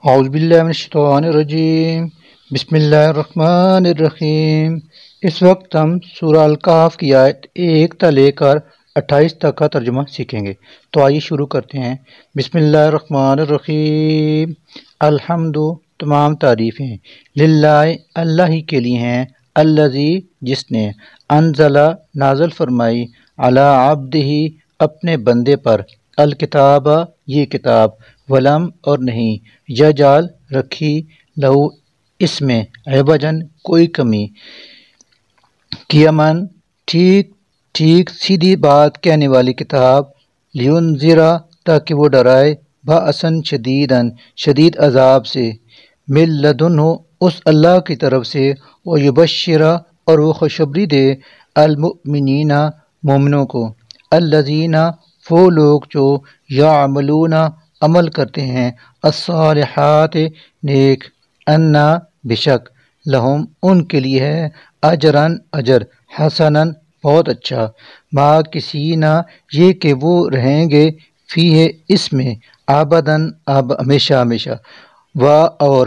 اعوذ باللہ من الشیطان الرجیم بسم اللہ الرحمن الرحیم۔ اس وقت ہم سورہ الکہف کی آیت 1 تا لے کر 28 تک کا ترجمہ سیکھیں گے، تو آئیے شروع کرتے ہیں۔ بسم اللہ الرحمن الرحیم۔ الحمد تمام تعریفیں للہ اللہ ہی کے لیے ہیں، الذی جس نے انزل نازل فرمائی علی عبدہ اپنے بندے پر، الکتاب یہ کتاب، ولم اور نہیں، یجعل رکھی، لہو اس میں، عوجن کوئی کمی، قیماً ٹھیک ٹھیک سیدھی بات کہنے والی کتاب، لینذرا تاکہ وہ ڈرائے، بأساً شدیداً شدید عذاب سے، من لدنہ اس اللہ کی طرف سے، ویبشرا اور وہ خوشخبری دے، المؤمنین مومنوں کو، الذین وہ لوگ جو یعملون عمل کرتے ہیں، الصالحات نیک، انا بشک، لہم ان کے لیے ہے، اجرن اجر، حسنن بہت اچھا، ما کسی نہ یہ کہ وہ رہیں گے، فی ہے اس میں، آبدن ہمیشہ ہمیشہ، و اور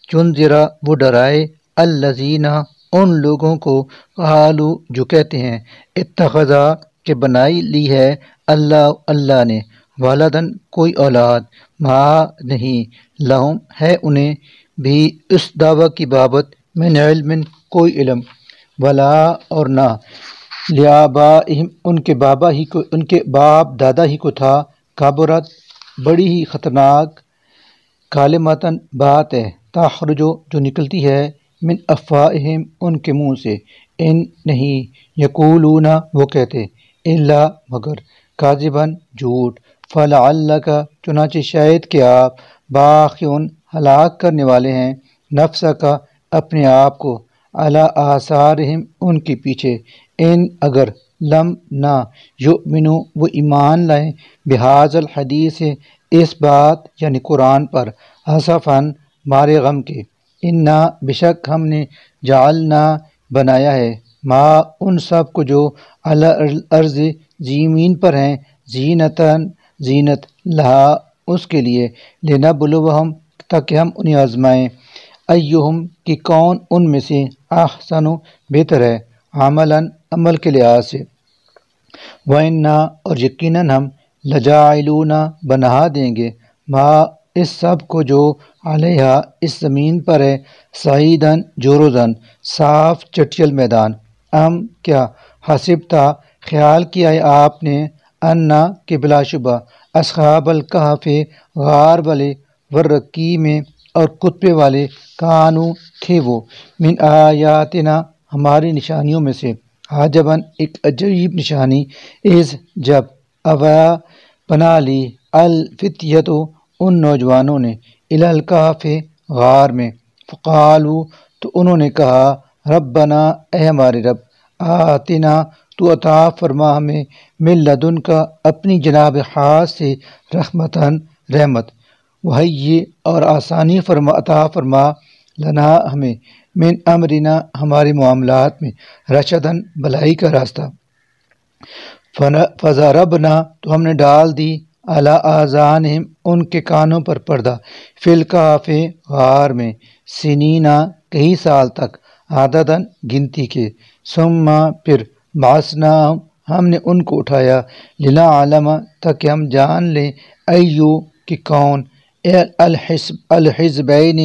چنذرا وہ ڈرائے، الذین ان لوگوں کو، قالوا جو کہتے ہیں، اتخذا کہ بنائی لی ہے، اللہ نے، ولدن کوئی اولاد، ما نہیں، لہم ہے انہیں، بھی اس دعویٰ کی بابت، من علم کوئی علم، ولا اور نہ، لآبائہم ان کے باپ دادا ہی کو تھا، کبرت بڑی ہی خطرناک، کالمتاً بات ہے، تخرجو جو نکلتی ہے، من افواہہم ان کے منہ سے، ان نہیں، یقولون وہ کہتے، الا مگر، کاذباً جھوٹ، فلعلک چنانچہ شاید کہ آپ، باخعن ہلاک کرنے والے ہیں، نفسک اپنے آپ کو، علی آثارہم ان کے پیچھے، ان اگر، لم نہ، یؤمنو وہ ایمان لائیں، بہذا الحدیث اس بات یعنی قرآن پر، اسفاً مارے غم کے، انا بشک ہم نے، جعلنا بنایا ہے، ما ان سب کو جو، علی الارض زمین پر ہیں، زینتاً زینت، لہا اس کے لیے، لنبلوہم تاکہ ہم انہیں آزمائیں، ایہم کہ کون ان میں سے، احسن بہتر ہے، عملاً عمل کے لحاظ سے، وَإِنَّا اور یقیناً ہم، لجاعلون بنا دیں گے، ما اس سب کو جو، علیہا اس زمین پر ہے، صعیداً جرزاً صاف چٹیل میدان، کیا حسبتا خیال کیا ہے آپ نے، انا کہ بلا شبہ، اصحاب الکہف غار والے، والرقیم اور کتبے والے، کانو تھے وہ، من آیاتنا ہماری نشانیوں میں سے، عجباً ایک عجیب نشانی، از جب، اوا پناہ لی، الفتیۃ ان نوجوانوں نے، الی الکہف غار میں، فقالو تو انہوں نے کہا، ربنا اے ہمارے رب، آتنا تو عطا فرما ہمیں، من لدن کا اپنی جناب خاص سے، رحمتاً رحمت، وہی اور آسانی عطا فرما، لنا ہمیں، من امرنا ہمارے معاملات میں، رشداً بھلائی کا راستہ، فضربنا تو ہم نے ڈال دی، علی آذانہم ان کے کانوں پر پردہ، فی الکہف غار میں، سنینا کئی سال تک، عدداً گنتی کے، ثم پھر، بعثناہم ہم نے ان کو اٹھایا، لنعلم تاکہ ہم جان لیں، ایو کہ کون، الحزبین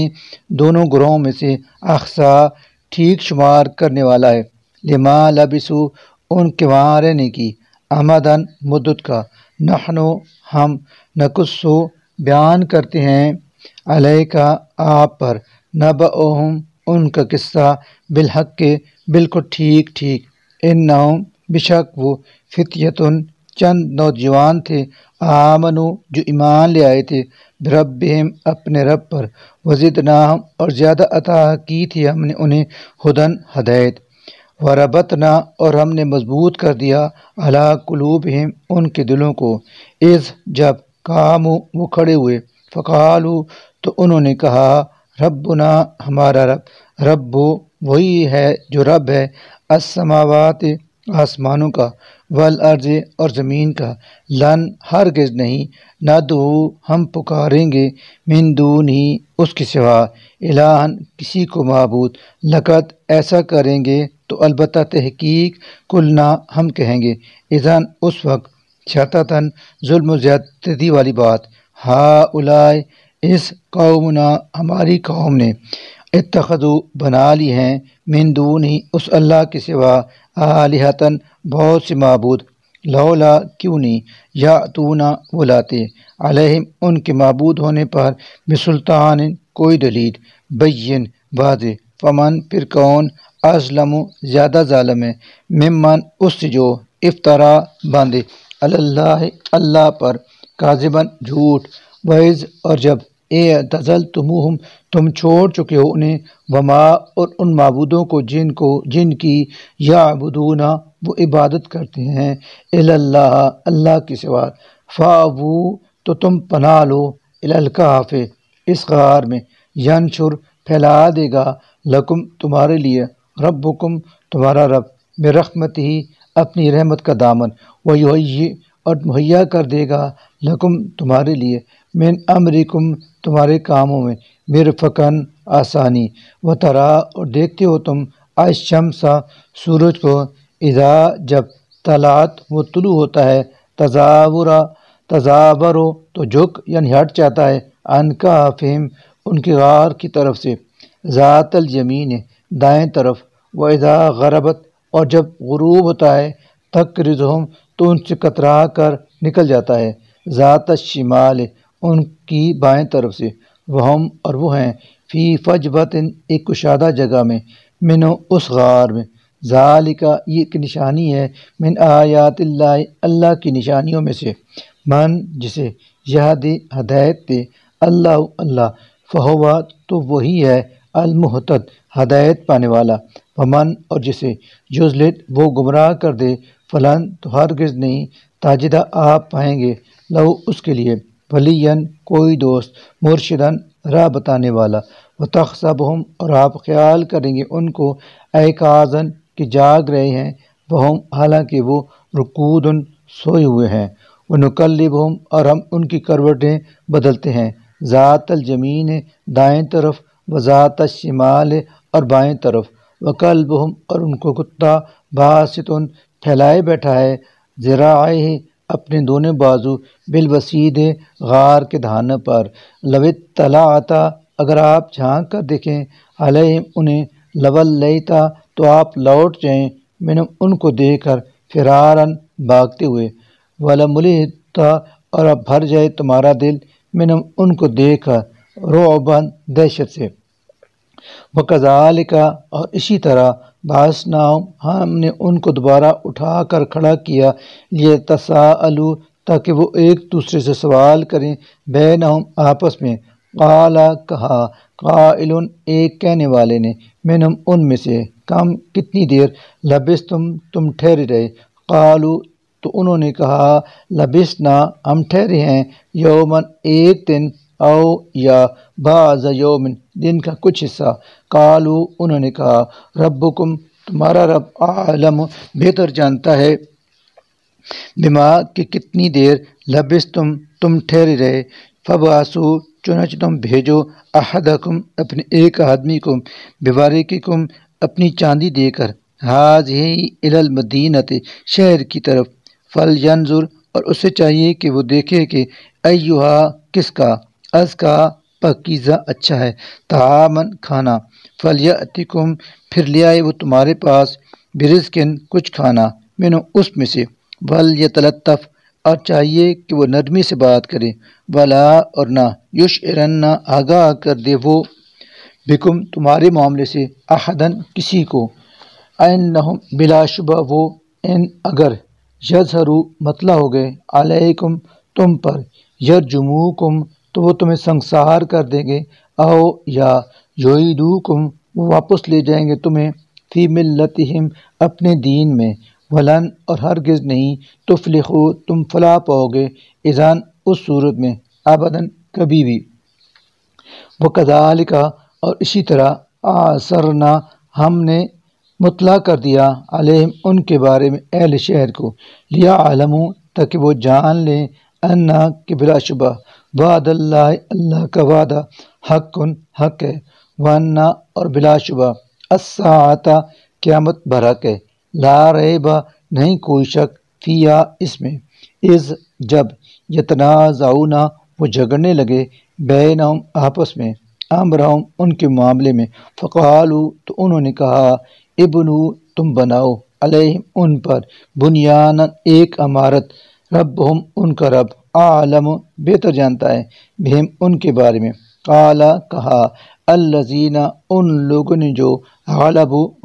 دونوں گروہوں میں سے، احصیٰ ٹھیک شمار کرنے والا ہے، لما لبثوا ان کے وہاں رہنے کی، امداً مدت کا، نحنو ہم، نقصو بیان کرتے ہیں، علیک آپ پر، نبأہم ان کا قصہ، بالحق کے بالکل ٹھیک ٹھیک، انہم بشک وہ، فتیتن چند نوجوان تھے، آمنو جو ایمان لے آئے تھے، بربہم اپنے رب پر، وزدناہم اور زیادہ عطا کی تھی ہم نے انہیں، ہدن ہدایت، وربطنا اور ہم نے مضبوط کر دیا، علی قلوبہم ان کے دلوں کو، اذ جب، قاموا وہ کھڑے ہوئے، فقالوا تو انہوں نے کہا، ربنا ہمارا رب، رب وہی ہے جو رب ہے، السماوات آسمانوں کا، والارض اور زمین کا، لن ہرگز نہیں، ندعو ہم پکاریں گے، من دون ہی اس کے سوا، الہن کسی کو معبود، لقد ایسا کریں گے تو البتہ تحقیق، کلنا ہم کہیں گے، اذن اس وقت، شططن ظلم و زیادتی والی بات، ہا اولائے اس قومنا ہماری قوم نے، اتخذوا بنا لی ہیں، من دون ہی اس اللہ کے سوا، آلہتن بہت سے معبود، لولا کیوں نہیں، یاتونا وہ لاتے، علیہم ان کے معبود ہونے پر، بسلطان کوئی دلیل، بین واضح، فمن پھر کون، ازلم زیادہ ظالم ہے، ممن اس سے جو، افطرا باندھے، اللہ اللہ پر، کاذباً جھوٹ، وعز اور جب، اعتزلتموہم تم چھوڑ چکے ہو انہیں، وما اور ان معبودوں کو جن کی یعبدون وہ عبادت کرتے ہیں، الا اللہ اللہ کے سوا، فاوو تو تم پناہ لو، الی الکہف اس غار میں، ینشر پھیلا دے گا، لکم تمہارے لیے، ربکم تمہارا رب، برحمتہ اپنی رحمت کا دامن، ویہیئ اور مہیا کر دے گا، لکم تمہارے لیے، من امرکم تمہارے کاموں میں، مرفقاً آسانی، وترا اور دیکھتے ہو تم، الشمس سورج کو، اذا جب، طلعت وہ طلوع ہوتا ہے، تزاورو تو جھک یعنی ہٹ جاتا ہے، عن کہفہم ان کے غار کی طرف سے، ذات الیمین دائیں طرف، واذا غربت اور جب غروب ہوتا ہے، تقرضہم تو ان سے کترا کر نکل جاتا ہے، ذات الشمال ان کی بائیں طرف سے، وہم اور وہ ہیں، فی فجوۃ ایک کشادہ جگہ میں، منو اس غار میں، ذالکا یہ ایک نشانی ہے، من آیات اللہ اللہ کی نشانیوں میں سے، من جسے یہدی ہدایت دے، اللہ اللہ، فہو تو وہی ہے، المہتد ہدایت پانے والا، ومن اور جسے یضلل وہ گمراہ کر دے، فلن تو ہرگز نہیں، تاجدہ آپ پائیں گے، لو اس کے لیے، ولین کوئی دوست، مرشدن راہ بتانے والا، وتحسبہم اور آپ خیال کریں گے ان کو، ایقاظاً کہ جاگ رہے ہیں، وہم حالانکہ وہ رقودن سوئے ہوئے ہیں، ونقلبہم اور ہم ان کی کروٹیں بدلتے ہیں، ذات الیمین دائیں طرف، وذات الشمال اور بائیں طرف، وکلبہم اور ان کو کتا، باسطن پھیلائے بیٹھا ہے، ذراعیہ اپنے دونوں بازو، بالوسید غار کے دہانے پر، لو اطلعت اگر آپ جھانک کر دیکھیں، علیہم انہیں، لولیت تو آپ لوٹ جائیں، منہم ان کو دیکھ کر، فراراً بھاگتے ہوئے، ولملئت اور اب بھر جائے تمہارا دل، منہم ان کو دیکھ کر، رعباً دہشت سے، وکذالک اور اسی طرح، بعثناہم ہم نے ان کو دوبارہ اٹھا کر کھڑا کیا، لیتساءلوا تاکہ وہ ایک دوسرے سے سوال کریں، بینہم آپس میں، قال کہا، قائل ایک کہنے والے نے، منہم ان میں سے، کم کتنی دیر، لبثتم تم ٹھہرے رہے، قالوا تو انہوں نے کہا، لبثنا ہم ٹھہرے ہیں، یومن ایک دن، او یا بعض یومن دن کا کچھ حصہ، قالوا انہوں نے کہا، ربکم تمہارا رب اعلم بہتر جانتا ہے، بما کہ کتنی دیر، لبثتم تم ٹھہرے رہے، فبعثوا چنانچہ تم بھیجو، احدکم اپنے ایک آدمی کو، بورقکم اپنی چاندی دے کر، ہذہ الی المدینۃ شہر کی طرف، فلینظر اور اسے چاہیے کہ وہ دیکھے کہ، ایہا کس کا، ازکا پاکیزہ اچھا ہے، طعامن کھانا، فلیأتکم پھر لے آئے وہ تمہارے پاس، برزقن کچھ کھانا، منہ اس میں سے، ولیتلطف اور چاہیے کہ وہ نرمی سے بات کرے، ولا اور نہ، یشعرن آگاہ کر دے وہ، بکم تمہارے معاملے سے، احدن کسی کو، انہم بلا شبہ وہ، ان اگر، یظہروا مطلع ہو گئے، علیکم تم پر، یرجموکم تو وہ تمہیں سنگسار کر دیں گے، او یا یعیدوکم وہ واپس لے جائیں گے تمہیں، فی ملتہم اپنے دین میں، ولن اور ہرگز نہیں، تفلحوا تم فلاح پاؤ گے، اذن اس صورت میں، ابداً کبھی بھی، وکذالک اور اسی طرح، اعثرنا ہم نے مطلع کر دیا علیہم ان کے بارے میں اہل شہر کو، لیا علموں تاکہ وہ جان لیں، انا کہ بلا شبہ وعد اللہ اللہ کا وعدہ حق ہے، وانا اور بلا شبہ الساعۃ قیامت برحق ہے، لا ریب نہیں کوئی شک فیہا اس میں، اذ جب یتنازعون وہ جھگڑنے لگے بینہم آپس میں، امرہم ان کے معاملے میں، فقالو تو انہوں نے کہا ابنو تم بناؤ علیہم ان پر بنیانا ایک عمارت، ربہم ان کا رب عالم بہتر جانتا ہے بہم ان کے بارے میں، قالا کہا الذین ان لوگوں نے جو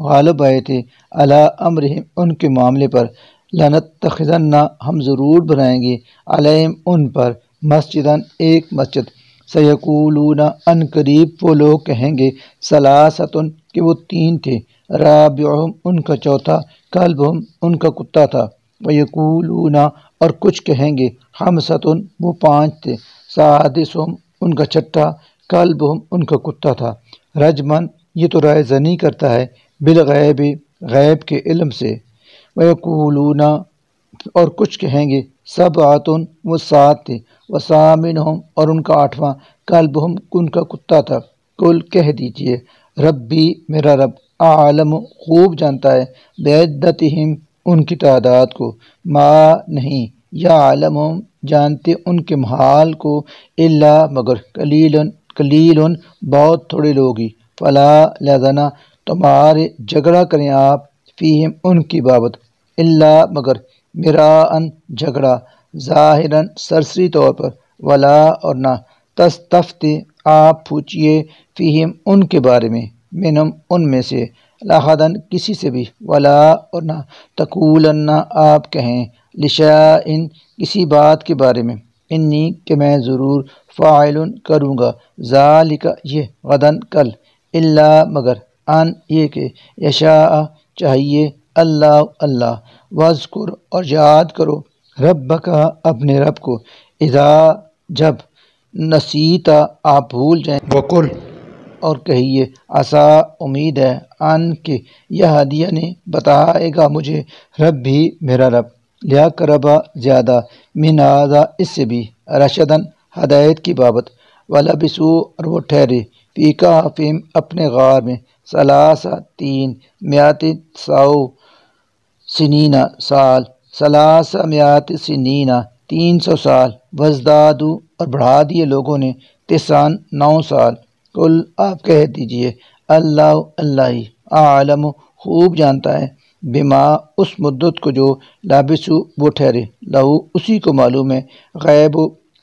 غالب آئے تھے علی امرہم ان کے معاملے پر، لنتخذن ہم ضرور بنائیں گے علیہم ان پر مسجداً ایک مسجد، سیقولون ان قریب وہ لوگ کہیں گے ثلاثۃ کہ وہ تین تھے، رابعہم ان کا چوتھا، کلبہم ان کا کتا تھا، ویقولون اور کچھ کہیں گے خمسۃ وہ پانچ تھے، سادسہم ان کا چھٹا، کلبہم ان کا کتا تھا، رجمن یہ تو رائے زنی کرتا ہے بالغیب غیب کے علم سے، ویقولون اور کچھ کہیں گے سبعۃ وہ سات تھے، وثامنہم اور ان کا آٹھواں، کلبہم ان کا کتا تھا، قل کہہ دیجئے ربی میرا رب اعلم خوب جانتا ہے بعدتہم ان کی تعداد کو، ما نہیں یعلمہم جانتے ان کے محال کو، الا مگر قلیل بہت تھوڑے لوگ ہی، فلا لہذا نہ تمہارے جھگڑا کریں آپ فیہم ان کی بابت، الا مگر مراءً جھگڑا، ظاہراً سرسری طور پر، ولا اور نہ تستفتی آپ پوچھئے فیہم ان کے بارے میں، منہم ان میں سے، احداً کسی سے بھی، ولا اور نہ تقولن آپ کہیں لشیء کسی بات کے بارے میں، انی کہ میں ضرور فاعل کروں گا ذالک یہ غداً کل، الا مگر ان یہ کہ یشاء چاہیے اللہ واذکر اور یاد کرو ربک اپنے رب کو، اذا جب نسیتا آپ بھول جائیں، وقل اور کہیے عسیٰ امید ہے ان کہ یہدینی بتائے گا مجھے ربی میرا رب، لیقربا زیادہ من ھذا اس سے بھی، رشدن ہدایت کی بابت، ولبثوا اور وہ ٹھہرے فی کہفہم اپنے غار میں، ثلاثہ تین، مئات سو سنین سال، ثلاثہ مئات سنین 300 سال، وازدادوا اور بڑھا دیے لوگوں نے تسعاً 9 سال، قل آپ کہہ دیجئے اللہ ہی اعلم خوب جانتا ہے بما اس مدت کو جو لابثوا وہ ٹھہرے، لہو اسی کو معلوم ہے غیب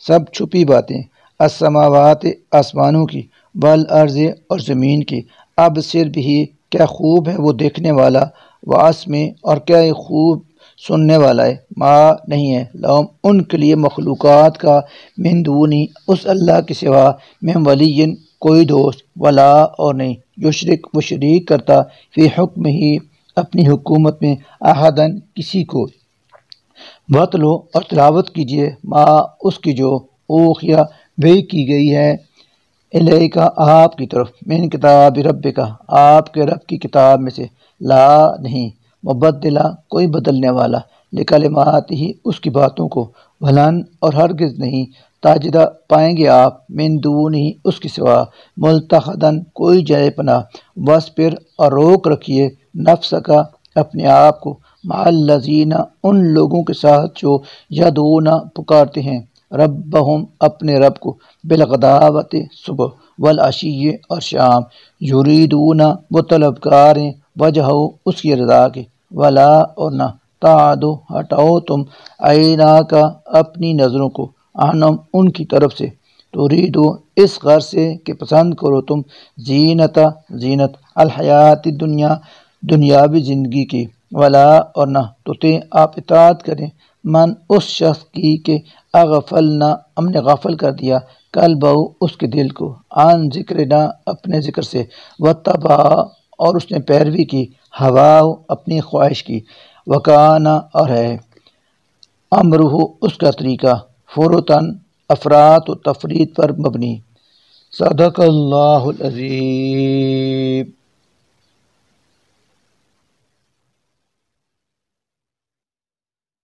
سب چھپی باتیں، السماوات آسمانوں کی، والارض اور زمین کی، ابصر بھی کیا خوب ہے وہ دیکھنے والا، واسمع اور کیا خوب سننے والا ہے، ما نہیں ہے لہم ان کے لیے مخلوقات کا، من دونی اس اللہ کے سوا، من ولی کوئی دوست، ولا اور نہیں یشرک وہ شریک کرتا، فی حکم ہی اپنی حکومت میں، احدن کسی کو، وَاتْلُو اور تلاوت کیجئے ما اس کی جو اوحیا وحی کی گئی ہے الیک آپ کی طرف، من کتاب ربک آپ کے رب کی کتاب میں سے، لا نہیں مبدلا کوئی بدلنے والا، لکلمات ہی اس کی باتوں کو، ولن اور ہرگز نہیں تاجدہ پائیں گے آپ من دون ہی اس کے سوا، ملتحدن کوئی جائے پناہ، واسبر اور روک رکھیے نفس کا اپنے آپ کو، مع الذین ان لوگوں کے ساتھ جو یدعون پکارتے ہیں ربہم اپنے رب کو، بالغداوت صبح، والعشی اور شام، یریدون وہ طلبگار ہیں وجہ اس کی رضا کے، ولا اور نہ تعدو ہٹاؤ تم عیناک اپنی نظروں کو، عنہم ان کی طرف سے، تریدو اس غرض سے کہ پسند کرو تم زینت الحیات الدنیا دنیاوی زندگی کی، ولا اور نہ تطع آپ اطاعت کریں من اس شخص کی کہ اغفلنا ہم نے غافل کر دیا قلبہ اس کے دل کو، عن ذکرنا اپنے ذکر سے، واتبع اور اس نے پیروی کی، ہواہ اپنی خواہش کی، وکانا اور ہے امرہ اس کا طریقہ، فرطاً افراط و تفریط پر مبنی، صدق اللہ العظیم۔